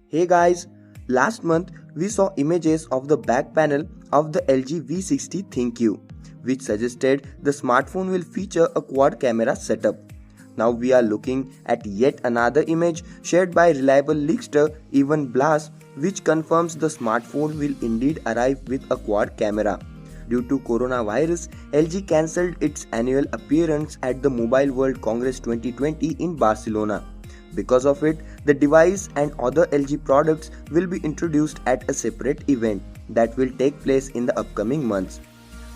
Hey guys, last month we saw images of the back panel of the LG V60 ThinQ, which suggested the smartphone will feature a quad camera setup. Now we are looking at yet another image shared by reliable leakster Evan Blass, which confirms the smartphone will indeed arrive with a quad camera. Due to coronavirus, LG cancelled its annual appearance at the Mobile World Congress 2020 in Barcelona. Because of it, the device and other LG products will be introduced at a separate event that will take place in the upcoming months.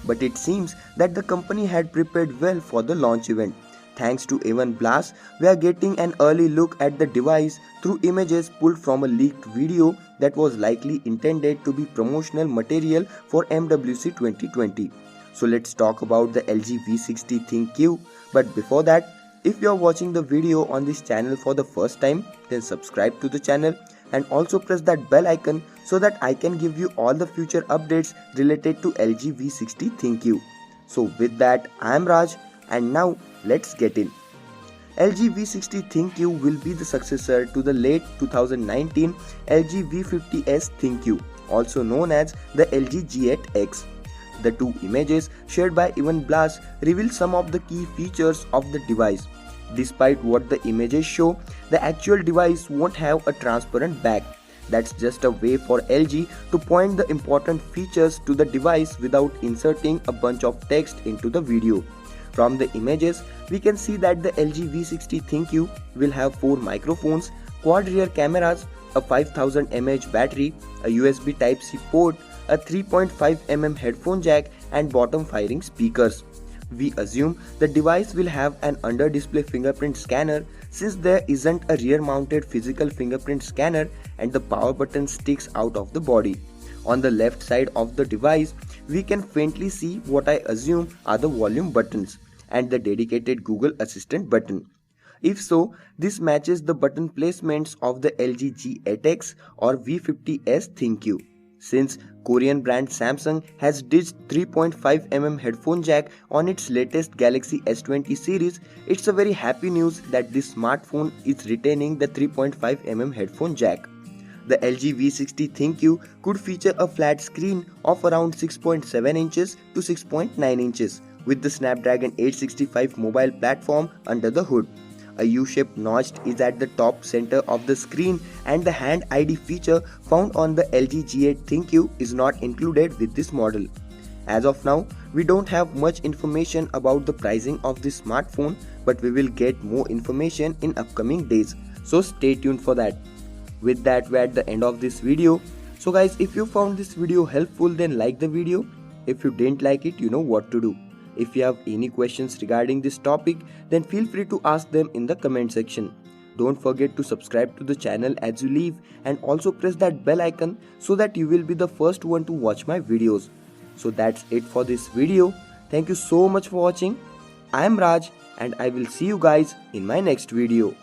But it seems that the company had prepared well for the launch event. Thanks to Evan Blass, we are getting an early look at the device through images pulled from a leaked video that was likely intended to be promotional material for MWC 2020. So let's talk about the LG V60 ThinQ. But before that, if you are watching the video on this channel for the first time, then subscribe to the channel and also press that bell icon so that I can give you all the future updates related to LG V60 ThinQ. So with that, I am Raj and now let's get in. LG V60 ThinQ will be the successor to the late 2019 LG V50s ThinQ, also known as the LG G8X. The two images shared by Evan Blass reveal some of the key features of the device. Despite what the images show, the actual device won't have a transparent back. That's just a way for LG to point the important features to the device without inserting a bunch of text into the video. From the images, we can see that the LG V60 ThinQ will have 4 microphones, quad rear cameras, a 5000 mAh battery, a USB Type-C port, a 3.5mm headphone jack and bottom firing speakers. We assume the device will have an under-display fingerprint scanner since there isn't a rear-mounted physical fingerprint scanner and the power button sticks out of the body. On the left side of the device, we can faintly see what I assume are the volume buttons and the dedicated Google Assistant button. If so, this matches the button placements of the LG G8X or V50s ThinQ. Since Korean brand Samsung has ditched 3.5mm headphone jack on its latest Galaxy S20 series, it's a very happy news that this smartphone is retaining the 3.5mm headphone jack. The LG V60 ThinQ could feature a flat screen of around 6.7 inches to 6.9 inches with the Snapdragon 865 mobile platform under the hood. A U-shaped notch is at the top center of the screen and the Hand ID feature found on the LG G8 ThinQ is not included with this model. As of now, we don't have much information about the pricing of this smartphone, but we will get more information in upcoming days, so stay tuned for that. With that, we're at the end of this video. So guys, if you found this video helpful, then like the video. If you didn't like it, you know what to do. If you have any questions regarding this topic, then feel free to ask them in the comment section. Don't forget to subscribe to the channel as you leave and also press that bell icon so that you will be the first one to watch my videos. So that's it for this video. Thank you so much for watching. I am Raj and I will see you guys in my next video.